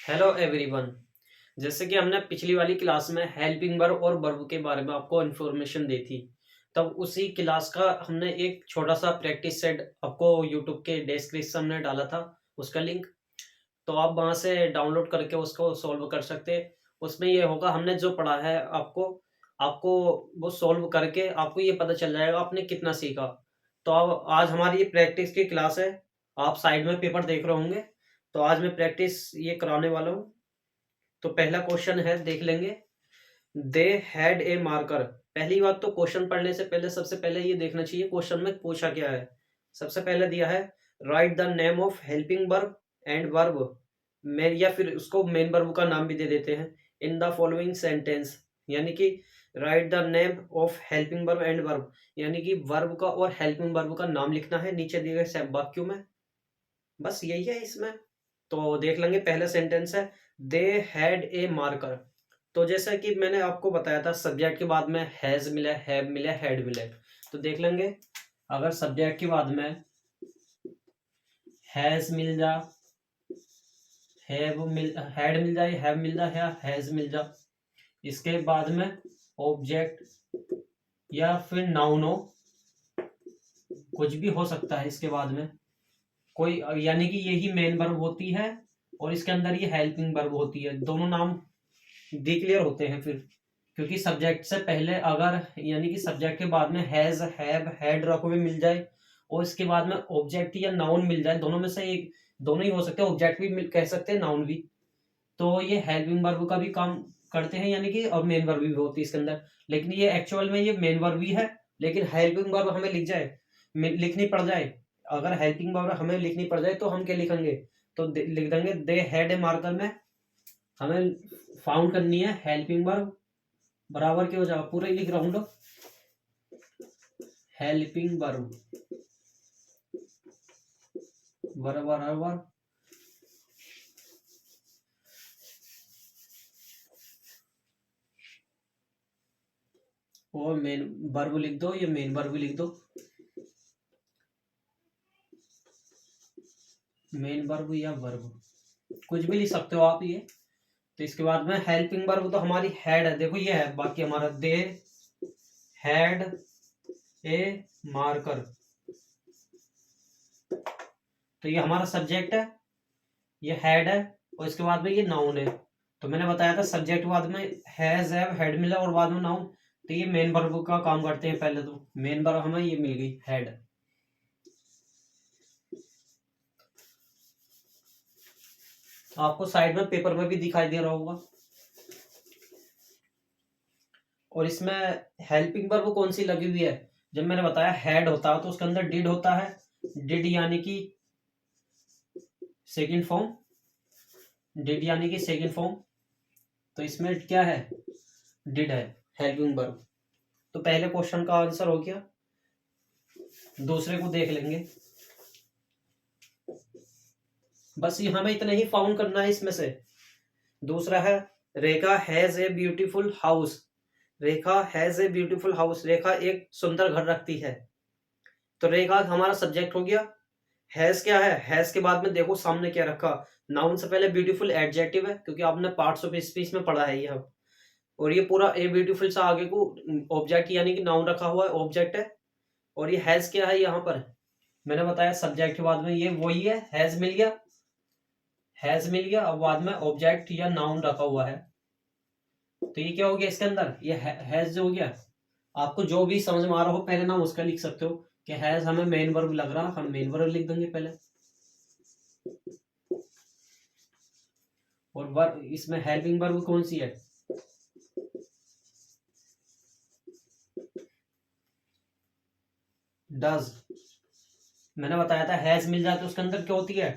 Hello everyone. जैसे कि हमने पिछली वाली क्लास में हेल्पिंग वर्ब और वर्ब के बारे में आपको इन्फॉर्मेशन दी थी, तब उसी क्लास का हमने एक छोटा सा प्रैक्टिस सेट आपको यूट्यूब के डिस्क्रिप्शन में डाला था, उसका लिंक। तो आप वहां से डाउनलोड करके उसको सॉल्व कर सकते हैं। उसमें ये होगा, हमने जो पढ़ा है आपको आपको वो सॉल्व करके आपको ये पता चल जाएगा आपने कितना सीखा। तो अब आज हमारी ये प्रैक्टिस की क्लास है। आप साइड में पेपर देख रहे होंगे, तो आज मैं प्रैक्टिस ये कराने वाला हूँ। तो पहला क्वेश्चन है, देख लेंगे। They had a marker. पहली बात तो क्वेश्चन पढ़ने से पहले सबसे पहले ये देखना चाहिए क्वेश्चन में पूछा क्या है। सबसे पहले दिया है, right the name of helping verb and verb. Main या फिर उसको मेन वर्ब का नाम भी दे देते हैं। इन द फॉलोइंग सेंटेंस, यानी कि right the name of helping verb and verb, यानी कि वर्ब का और हेल्पिंग वर्ब का नाम लिखना है नीचे दिए गए वाक्यों में। बस यही है इसमें। तो देख लेंगे, पहला सेंटेंस है, दे हैड ए मार्कर। तो जैसा कि मैंने आपको बताया था, सब्जेक्ट के बाद में हैज मिला, हैव मिला, हैड मिला। तो देख लेंगे, अगर सब्जेक्ट के बाद में हैज मिल जा, हैड मिल जाए, हैव मिल जाए या हैज मिल जा, इसके बाद में ऑब्जेक्ट या फिर नाउन हो, कुछ भी हो सकता है इसके बाद में कोई, यानी कि यही मेन वर्ब होती है और इसके अंदर ये हेल्पिंग वर्ब होती है। दोनों नाम डिक्लेयर होते हैं फिर, क्योंकि सब्जेक्ट से पहले अगर, यानी कि सब्जेक्ट के बाद में हैज, हैव, हैड रखो हुए मिल जाए और इसके बाद में ऑब्जेक्ट या नाउन मिल जाए, दोनों में से एक, दोनों ही हो सकते हैं, ऑब्जेक्ट भी कह सकते हैं, नाउन भी। तो ये हेल्पिंग वर्ब का भी काम करते हैं, यानी कि और मेन वर्ब भी होती है इसके अंदर। लेकिन ये एक्चुअल में ये मेन वर्ब भी है, लेकिन हेल्पिंग वर्ब हमें लिखनी पड़ जाए। अगर हेल्पिंग वर्ब हमें लिखनी पड़ जाए तो हम क्या लिखेंगे, तो लिख देंगे दे हैड ए मार्कर में हमें फाउंड करनी है हेल्पिंग वर्ब, बराबर के हो जाएगा, पूरा ही लिख रहा हूं, हेल्पिंग वर्ब बराबर, और मेन वर्ब लिख दो, ये मेन वर्ब लिख दो, मेन वर्ब या वर्ब कुछ भी लिख सकते हो आप ये। तो इसके बाद में हेल्पिंग वर्ब तो हमारी हैड है, देखो ये है, बाकी हमारा दे हैड ए मार्कर, तो ये हमारा सब्जेक्ट है, ये हैड है, और इसके बाद में ये नाउन है। तो मैंने बताया था सब्जेक्ट के बाद में हैज, हैव, हैड मिला और बाद में नाउन, तो ये मेन वर्ब का काम करते हैं। पहले तो मेन वर्ब हमें ये मिल गई, हैड। आपको साइड में पेपर में भी दिखाई दे रहा होगा। और इसमें हेल्पिंग वर्ब कौन सी लगी हुई है, जब मैंने बताया हैड होता है तो उसके अंदर डिड होता है, डिड यानी कि सेकंड फॉर्म, डिड यानी कि सेकंड फॉर्म। तो इसमें क्या है, डिड है हेल्पिंग वर्ब। तो पहले क्वेश्चन का आंसर हो गया। दूसरे को देख लेंगे, बस ये हमें इतना ही फाउंड करना है इसमें से। दूसरा है, Rekha has a beautiful house. Rekha has a beautiful house, Rekha एक सुंदर घर रखती है। तो रेखा हमारा सब्जेक्ट हो गया। हैज क्या है, हैज के बाद में देखो सामने क्या रखा, नाउन से पहले ब्यूटीफुल एडजेक्टिव है, क्योंकि आपने पार्ट्स ऑफ स्पीच में पढ़ा है ये अब। और ये पूरा ए ब्यूटीफुल से आगे को ऑब्जेक्ट यानी कि नाउन रखा हुआ है, ऑब्जेक्ट है। और ये हैज क्या है यहाँ पर, मैंने बताया सब्जेक्ट के बाद में ये वही है, हैज मिल गया, हैज मिल गया, अब बाद में ऑब्जेक्ट या नाउन रखा हुआ है। तो ये क्या हो गया इसके अंदर, ये हैज जो हो गया। आपको जो भी समझ में आ रहा हो पहले नाम उसका लिख सकते हो, कि हैज हमें मेन वर्ब लग रहा, हम मेन वर्ब लिख देंगे पहले। और वर्ब, इसमें हेल्पिंग वर्ब कौन सी है, डज। मैंने बताया था हैज मिल जाए तो उसके अंदर क्या होती है,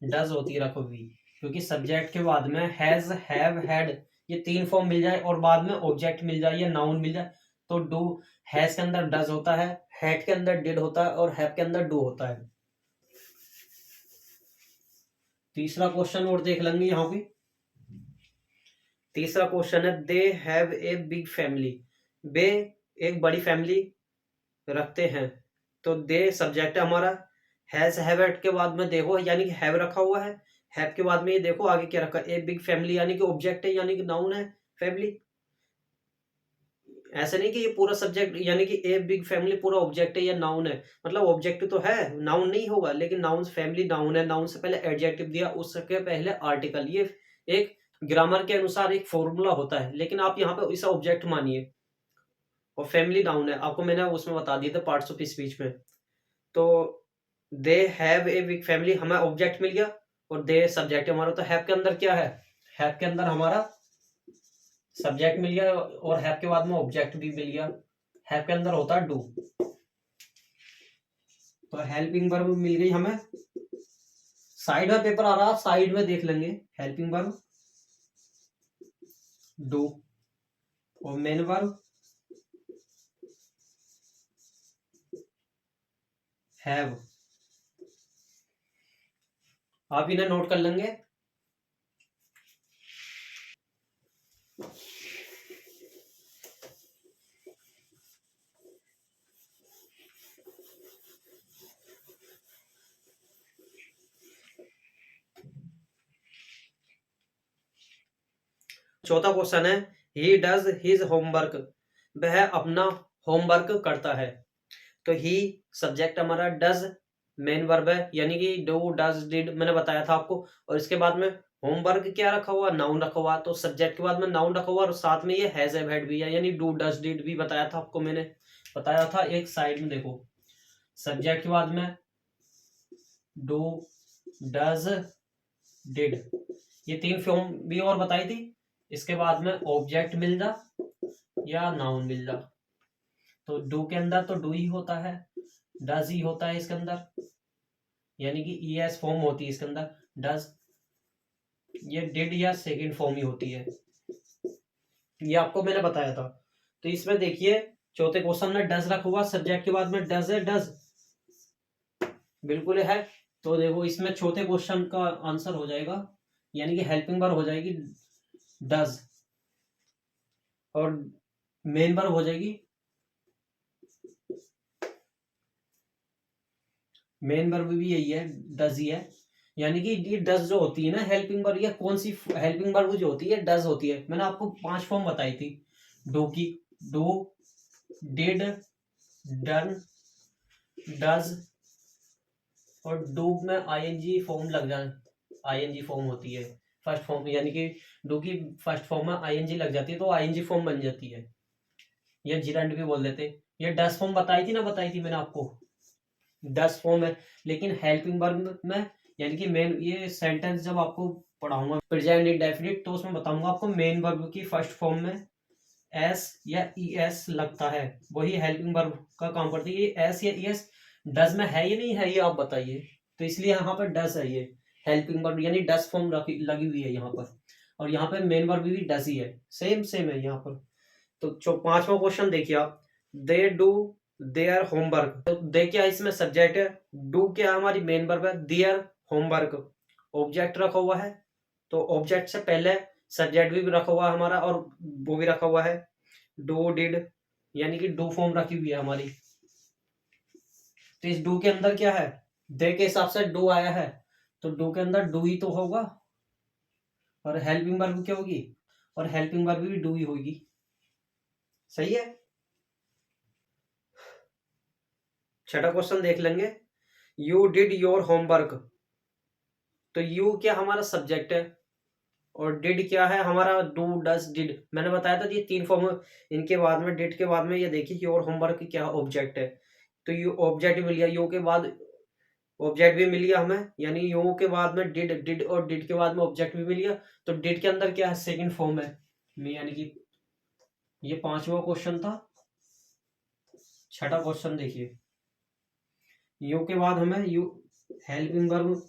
डज होती है रखो हुई, क्योंकि सब्जेक्ट के बाद में हैज, हैव, हैड, ये तीन फॉर्म मिल जाए और बाद में ऑब्जेक्ट मिल जाए या नाउन मिल जाए, तो डू, हैज के अंदर डज होता है, हैड के अंदर डिड होता है और हैव के अंदर डू होता है। तीसरा क्वेश्चन और देख लेंगे यहाँ पे। तीसरा क्वेश्चन है, they have a big family. वे एक बड़ी फैमिली रखते हैं। तो दे सब्जेक्ट है हमारा, हैज, हैव के बाद में देखो, यानी कि हैव रखा हुआ है, हैव के बाद में ये देखो आगे क्या रखा, ए बिग फैमिली, यानी कि ऑब्जेक्ट है, यानी कि नाउन है फैमिली। ऐसा नहीं कि ये पूरा सब्जेक्ट यानी कि ए बिग फैमिली पूरा ऑब्जेक्ट है या नाउन है, मतलब ऑब्जेक्ट तो है, नाउन नहीं होगा, लेकिन नाउन फैमिली नाउन है, नाउन से पहले एडजेक्टिव दिया, उसके पहले आर्टिकल, ये एक ग्रामर के अनुसार एक फॉर्मूला होता है, लेकिन आप यहाँ पे इसे ऑब्जेक्ट मानिए। और फैमिली नाउन है, आपको मैंने उसमें बता दिया था पार्ट्स ऑफ स्पीच में। तो दे हैव ए बिग फैमिली हमें ऑब्जेक्ट मिल गया, और दे सब्जेक्ट हमारा। तो हैव के अंदर क्या है, हैव के अंदर हमारा सब्जेक्ट मिल गया, और हैव के बाद में ऑब्जेक्ट भी मिल गया। हैव के अंदर होता है डू, तो हेल्पिंग वर्ब मिल गई हमें। साइड में पेपर आ रहा है, साइड में देख लेंगे। हेल्पिंग वर्ब डू, और मेन वर्ब हैव। आप इन्हें नोट कर लेंगे। चौथा क्वेश्चन है, ही डज हिज होमवर्क, वह अपना होमवर्क करता है। तो ही सब्जेक्ट हमारा, डज मेन वर्ब है, यानी कि डू डज डिड मैंने बताया था आपको। और इसके बाद में होमवर्क क्या रखा हुआ, नाउन रखा हुआ, तो सब्जेक्ट के बाद में नाउन रखा हुआ, और साथ में ये हैज हैव हैड भी है, यानी डू डज डिड भी बताया था आपको, मैंने बताया था। एक साइड में देखो, सब्जेक्ट के बाद में डू डज डिड, ये तीन फॉर्म भी और बताई थी। इसके बाद में ऑब्जेक्ट मिल जा या नाउन मिल जा, तो डू के अंदर तो डू ही होता है, डज ही होता है इसके अंदर, यानी कि ई एस फॉर्म होती है इसके अंदर, डज। ये डिड या सेकंड फॉर्म ही होती है, ये आपको मैंने बताया था। तो इसमें देखिए चौथे क्वेश्चन में डज रखा हुआ, सब्जेक्ट के बाद में डज है, डज बिल्कुल है। तो देखो इसमें चौथे क्वेश्चन का आंसर हो जाएगा, यानी कि हेल्पिंग वर्ब हो जाएगी डज, और मेन वर्ब हो जाएगी, मेन वर्ब भी यही है, डज ही है। यानी कि ये डज जो होती है ना हेल्पिंग वर्ब, या कौन सी हेल्पिंग वर्ब जो होती है डज होती है। मैंने आपको 5 फॉर्म बताई थी डू की, डू डिड डन डज, और डू में आईएनजी फॉर्म लग जाए, आईएनजी फॉर्म होती है फर्स्ट फॉर्म, यानी कि डू की फर्स्ट फॉर्म में आईएनजी लग जाती है तो आईएनजी फॉर्म बन जाती है, या जिरंड भी बोल देते। ये डज फॉर्म बताई थी ना, बताई थी मैंने आपको, 10 फॉर्म है। लेकिन हेल्पिंग वर्ब में, यानी कि मेन, ये सेंटेंस जब आपको पढ़ाऊंगा प्रेजेंट इंडेफिनिट, तो उसमें बताऊंगा आपको मेन वर्ब की फर्स्ट फॉर्म में एस या ई एस लगता है, वही हेल्पिंग वर्ब का काम करती है। ये एस या ई एस डज में है या नहीं है, ये आप बताइए। तो इसलिए यहाँ पर डज है, ये हेल्पिंग वर्ब यानी डज फॉर्म लगी हुई है यहाँ पर, और यहाँ पे मेन वर्ब भी डज ही है, सेम सेम है यहाँ पर। तो जो 5वां क्वेश्चन देखिए आप, दे डू देयर होमवर्क, तो दे क्या इसमें सब्जेक्ट है, डू क्या हमारी मेन वर्ब है, देयर होमवर्क ऑब्जेक्ट रखा हुआ है, तो ऑब्जेक्ट से पहले सब्जेक्ट भी रखा हुआ है हमारा, और वो भी रखा हुआ है डू डिड, यानी कि डू फॉर्म रखी हुई है हमारी। तो इस डू के अंदर क्या है, दे के हिसाब से डू आया है, तो डू के अंदर डू ही तो होगा, और हेल्पिंग वर्ब क्या होगी, और हेल्पिंग वर्ब भी डू ही होगी। सही है। छठा क्वेश्चन देख लेंगे, यू डिड योर होमवर्क, तो यू क्या हमारा सब्जेक्ट है, और डिड क्या है हमारा, डू डज डिड। मैंने बताया था ये 3 फॉर्म, इनके बाद में डिड के बाद में ये देखिए योर होमवर्क क्या ऑब्जेक्ट है, तो यू ऑब्जेक्ट मिल गया, यू के बाद ऑब्जेक्ट भी मिल गया हमें, यानी यू के बाद में डिड, डिड और डिड के बाद में ऑब्जेक्ट भी मिल गया। तो डिड के अंदर क्या है, सेकंड फॉर्म है, यानी कि ये 5वां क्वेश्चन था। छठा क्वेश्चन देखिए, यू के बाद हमें यू हेल्पिंग वर्ब,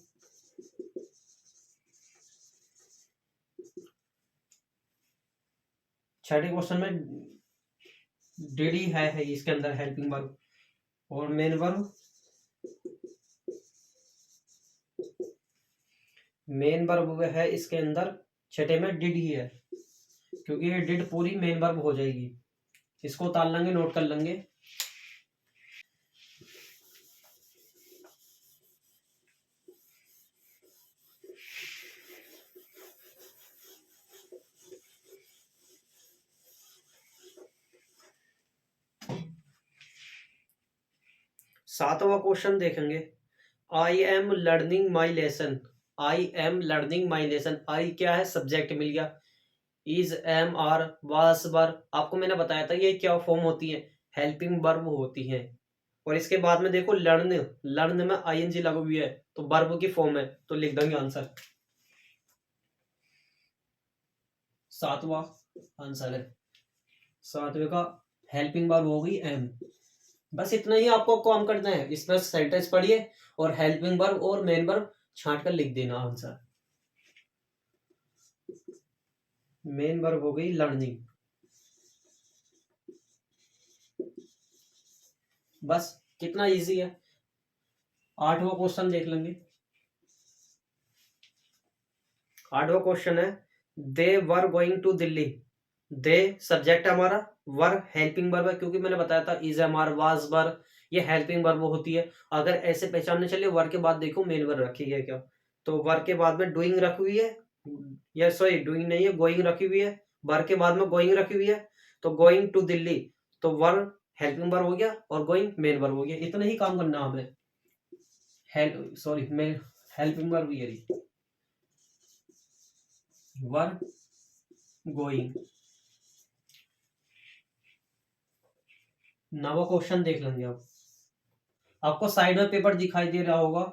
छठे क्वेश्चन में डिड ही है इसके अंदर हेल्पिंग वर्ब, और मेन वर्ब, मेन वर्ब है इसके अंदर छठे में डिड ही है, क्योंकि ये डिड पूरी मेन वर्ब हो जाएगी। इसको उतार लेंगे, नोट कर लेंगे। 7वां क्वेश्चन देखेंगे। I am learning my lesson. I am learning my lesson. I क्या है? सब्जेक्ट मिल गया। इज, एम, आर, वास, वर, आपको मैंने बताया था ये क्या फॉर्म होती है? हेल्पिंग वर्ब होती है। और इसके बाद में देखो लर्न, लर्न में आईएनजी लगी हुई है तो वर्ब की फॉर्म है, तो लिख देंगे आंसर। 7वां आंसर है। 7वें का हेल्पिंग वर्ब हो गई एम। बस इतना ही आपको काम करना है, इसमें सेंटेंस पढ़िए और हेल्पिंग वर्ब और मेन वर्ब छांट कर लिख देना आंसर। मेन वर्ब हो गई लर्निंग। बस कितना इजी है। 8वां क्वेश्चन देख लेंगे। 8वां क्वेश्चन है they were going to Delhi. They subject है हमारा, वर हेल्पिंग वर्ब है क्योंकि मैंने बताया था इज, एम, आर, वाज, वर ये हेल्पिंग वर्ब होती है। अगर ऐसे पहचानने चलिए वर के बाद देखो मेन वर्ब रखी है क्या, तो वर के बाद में डूइंग रखी हुई है, या सॉरी डूइंग नहीं है, गोइंग रखी हुई है। वर के बाद में गोइंग रखी हुई है, तो गोइंग टू दिल्ली, तो वर हेल्पिंग वर्ब हो गया और गोइंग मेन वर्ब हो गया। इतना ही काम करना हमें। Help sorry main helping verb ये रही, वर गोइंग। 9वां क्वेश्चन देख लेंगे अब। आपको साइड में पेपर दिखाई दे रहा होगा।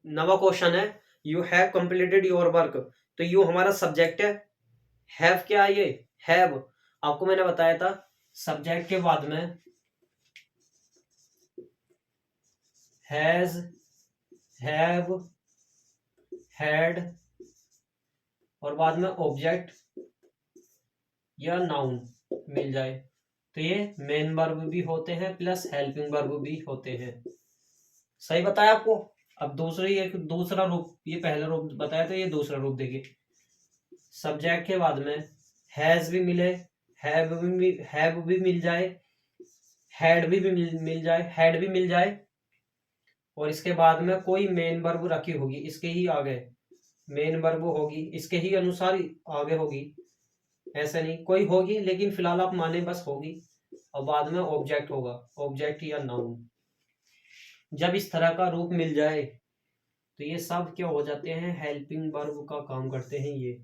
9वां क्वेश्चन है you have completed your work. तो यू हमारा सब्जेक्ट है। हैव क्या है? ये हैव, आपको मैंने बताया था सब्जेक्ट के बाद में हैज, हैव, हैड और बाद में ऑब्जेक्ट या नाउन मिल जाए तो ये मेन वर्ब भी होते हैं प्लस हेल्पिंग वर्ब भी होते हैं। सही बताया आपको। अब दूसरी एक दूसरा रूप, ये पहला रूप बताया था, ये दूसरा रूप देखिए। सब्जेक्ट के बाद में हैज भी मिले, हैव भी मिल जाए, हैड भी मिल जाए, हैड भी मिल जाए और इसके बाद में कोई मेन वर्ब रखी होगी इसके ही आगे, मेन वर्ब होगी इसके ही अनुसार आगे होगी, ऐसा नहीं कोई होगी लेकिन फिलहाल आप माने बस होगी, और बाद में ऑब्जेक्ट होगा, ऑब्जेक्ट या नाउन। जब इस तरह का रूप मिल जाए तो ये सब क्या हो जाते हैं? हेल्पिंग वर्ब का काम करते हैं ये।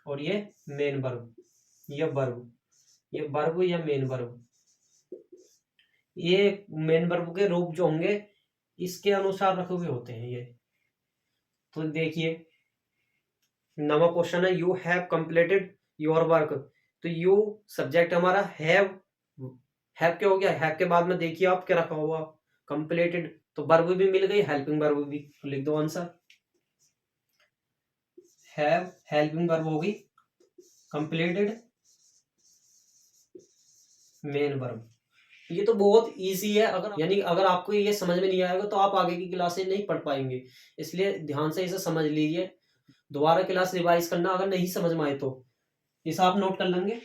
और ये मेन वर्ब, ये वर्ब, ये वर्ब या मेन वर्ब, ये मेन वर्ब के रूप जो होंगे इसके अनुसार रखे हुए होते हैं ये। तो देखिए 9वां क्वेश्चन है you have completed your work. तो यू सब्जेक्ट हमारा, हैव, हैव क्या हो गया? हैव के बाद में देखिए आप क्या रखा हुआ? कंप्लीटेड, तो वर्ब भी मिल गई, हेल्पिंग वर्ब भी, तो लिख दो आंसर। हैव हेल्पिंग वर्ब होगी, कंप्लीटेड मेन वर्ब। ये तो बहुत इजी है, अगर यानी अगर आपको ये समझ में नहीं आएगा तो आप आगे की क्लासें नहीं पढ़ पाएंगे, इसलिए ध्यान से इसे समझ लीजिए। दोबारा क्लास रिवाइज करना अगर नहीं समझ में आए तो इसे आप नोट कर लेंगे।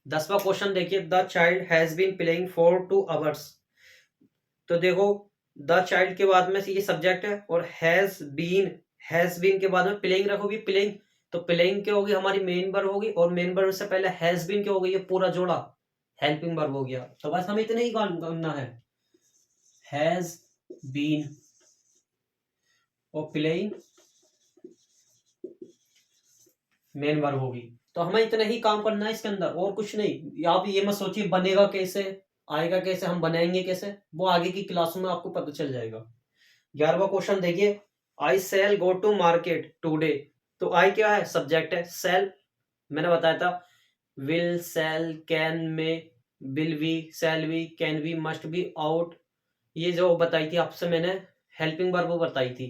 दसवां क्वेश्चन देखिए the child has been playing for 2 hours। तो देखो द चाइल्ड के बाद में ये सब्जेक्ट है और हैज बीन के बाद में प्लेइंग रखोगी, प्लेइंग, तो प्लेइंग क्या होगी? हमारी मेन वर्ब होगी और मेन वर्ब से पहले हैज बीन क्या हो गई? ये पूरा जोड़ा हेल्पिंग वर्ब हो गया। तो बस हमें इतना ही काम करना है, हैज बीन और प्लेइंग मेन वर्ब होगी। तो हमें इतना ही काम करना है इसके अंदर और कुछ नहीं। आप ये मत सोचिए बनेगा कैसे, आएगा कैसे, हम बनाएंगे कैसे, वो आगे की क्लासों में आपको पता चल जाएगा। 11वां क्वेश्चन देखिए I shall go to market today. तो आई क्या है? सब्जेक्ट है। सेल मैंने बताया था will, shall, can, may, will be, shall be, can be, must be, ought, ये जो बताई थी आपसे मैंने हेल्पिंग वर्ब बताई थी,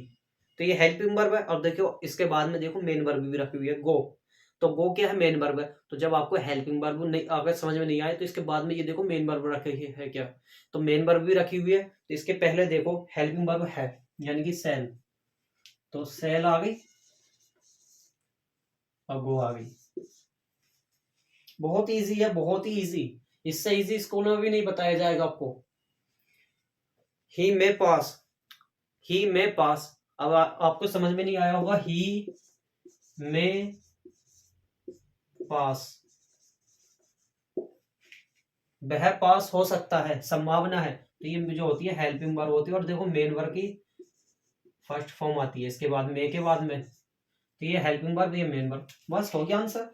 तो ये हेल्पिंग वर्ब है। और देखो इसके बाद में देखो मेन वर्ब भी रखी हुई है, गो। तो गो क्या है? मेन वर्ब है। तो जब आपको हेल्पिंग वर्ब नहीं अगर समझ में नहीं आए तो इसके बाद में ये देखो मेन वर्ब रखी है क्या, तो मेन वर्ब भी रखी हुई है। तो इसके पहले देखो हेल्पिंग वर्ब है यानी कि सेल, तो सेल आ गई और गो आ गई। बहुत इजी है, बहुत ही इजी, इससे इजी स्कूल में भी नहीं बताया जाएगा आपको। ही में पास, ही में पास। अब आपको समझ में नहीं आया होगा, ही में पास, वह पास हो सकता है, संभावना है। तो ये जो होती है हेल्पिंग वर्ब होती है। और देखो मेन वर्ब की फर्स्ट फॉर्म आती है इसके बाद में, के बाद में। तो ये हेल्पिंग वर्ब, ये मेन वर्ब। बस हो गया आंसर,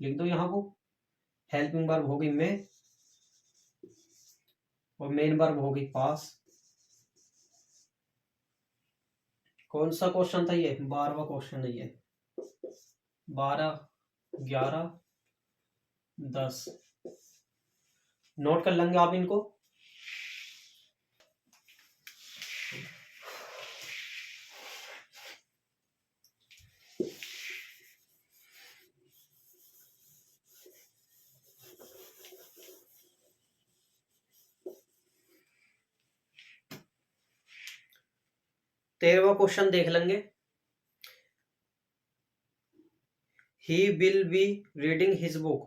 लिख दो यहाँ को। हेल्पिंग वर्ब होगी में और मेन वर्ब होगी पास। कौन सा क्वेश्चन था ये? 12वां क्वेश्चन है ये। 12, 11, 10 नोट कर लेंगे आप इनको। तेरहवां क्वेश्चन देख लेंगे। He will be reading his book,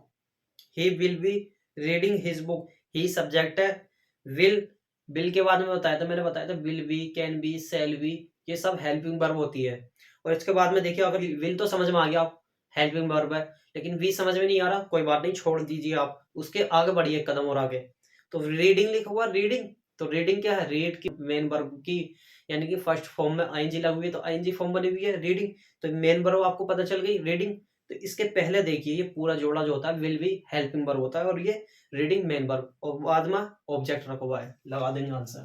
he will be reading his book. He subject है, विल के बाद में बताया था, मैंने बताया था will be, can be, shall be, ये सब हेल्पिंग वर्ब होती है। और इसके बाद में देखिए, अगर विल तो समझ में आ गया, आप हेल्पिंग वर्ब है, लेकिन वी समझ में नहीं आ रहा, कोई बात नहीं, छोड़ दीजिए आप, उसके आगे बढ़िए एक कदम और आगे। तो रीडिंग लिखा हुआ, रीडिंग, तो रीडिंग क्या है? रीड की मेन वर्ब की, यानी कि फर्स्ट फॉर्म में आईएनजी लगी हुई है, तो आईएनजी फॉर्म बनी हुई है रीडिंग। तो मेन वर्ब आपको पता चल गई रीडिंग। तो इसके पहले देखिए, ये पूरा जोड़ा जो होता है विल बी हेल्पिंग वर्ब होता है, और ये रीडिंग मेन वर्ब, और बाद में ऑब्जेक्ट रखा हुआ है। लगा देंगे आंसर।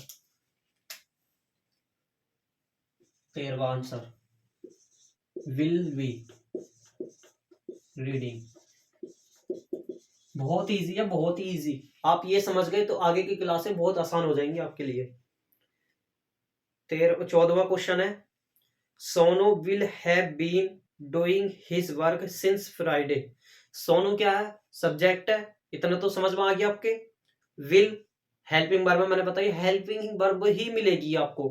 13वां आंसर विल बी रीडिंग। बहुत इजी है, बहुत ही इजी। आप ये समझ गए तो आगे की क्लासें बहुत आसान हो जाएंगी आपके लिए। 14वां क्वेश्चन है, Sonu will have been doing his work since Friday. Sonu क्या है? सब्जेक्ट है, इतना तो समझ में आ गया आपके। विल हेल्पिंग वर्ब में, मैंने बताया हेल्पिंग वर्ब ही मिलेगी आपको,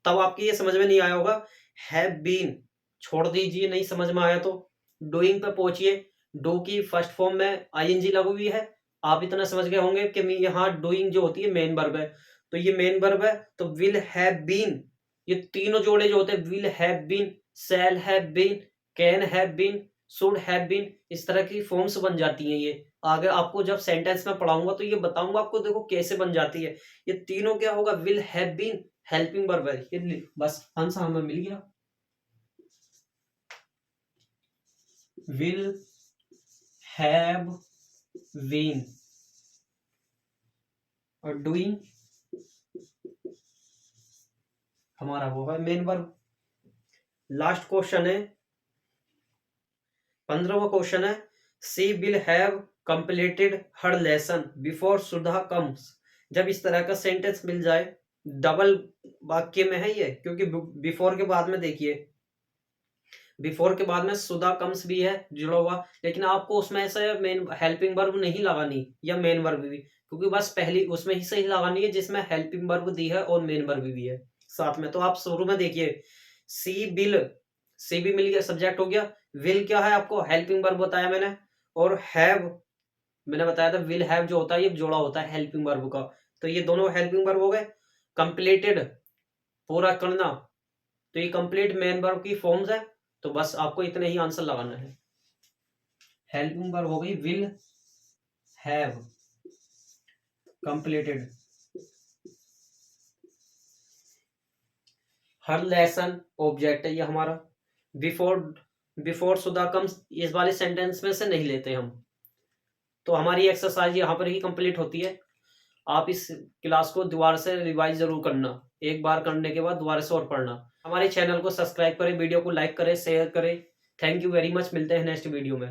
तब आपके ये समझ में नहीं आया होगा। हैव बीन छोड़ दीजिए, नहीं समझ में आया तो। डूइंग पे पहुंचिए, डू की फर्स्ट फॉर्म में आईएनजी लगी हुई है। आप इतना समझ गए होंगे कि यहाँ डूइंग जो होती है मेन वर्ब है, तो ये मेन वर्ब है। तो विल हैव बीन, ये तीनों जोड़े जो होते हैं, will have been, shall have been, can have been, should have been, इस तरह की फॉर्म्स बन जाती हैं। ये आगे आपको जब सेंटेंस में पढ़ाऊंगा तो ये बताऊंगा आपको, देखो कैसे बन जाती है। ये तीनों क्या होगा? Will have been helping verb है। ये बस आंसर हमें मिल गया। विल हैव बीन और डूइंग हमारा वो है मेन वर्ब। लास्ट क्वेश्चन है, 15वां क्वेश्चन है, she will have completed her lesson before Sudha comes. जब इस तरह का सेंटेंस मिल जाए, डबल वाक्य में है ये, क्योंकि बिफोर के बाद में देखिए, बिफोर के बाद में सुधा कम्स भी है जुड़ा हुआ, लेकिन आपको उसमें ऐसा मेन हेल्पिंग वर्ब नहीं लगानी, या मेन वर्ब भी, क्योंकि बस पहली उसमें ही सही लगानी है जिसमें हेल्पिंग वर्ब दी है और मेन वर्ब भी है साथ में। तो आप शुरू में देखिए, सी विल, सी भी मिल गया, सब्जेक्ट हो गया। विल क्या है? आपको हेल्पिंग वर्ब बताया मैंने। और हैव मैंने बताया था, विल हैव जो होता है ये जोड़ा होता है हेल्पिंग वर्ब का। तो ये दोनों हेल्पिंग वर्ब हो गए। कंप्लीटेड पूरा करना, तो ये कंप्लीट मेन वर्ब की फॉर्म्स है। तो बस आपको इतने ही आंसर लगाना है। हेल्पिंग वर्ब हो गई will have completed her lesson, object है ये हमारा। बिफोर सुधा कम्स, इस वाले सेंटेंस में से नहीं लेते हम। तो हमारी एक्सरसाइज यहाँ पर ही कंप्लीट होती है। आप इस क्लास को दोबारा से रिवाइज जरूर करना, एक बार करने के बाद दोबारा से और पढ़ना। हमारे चैनल को सब्सक्राइब करें, वीडियो को लाइक करें, शेयर करें। थैंक यू वेरी मच, मिलते हैं नेक्स्ट वीडियो में।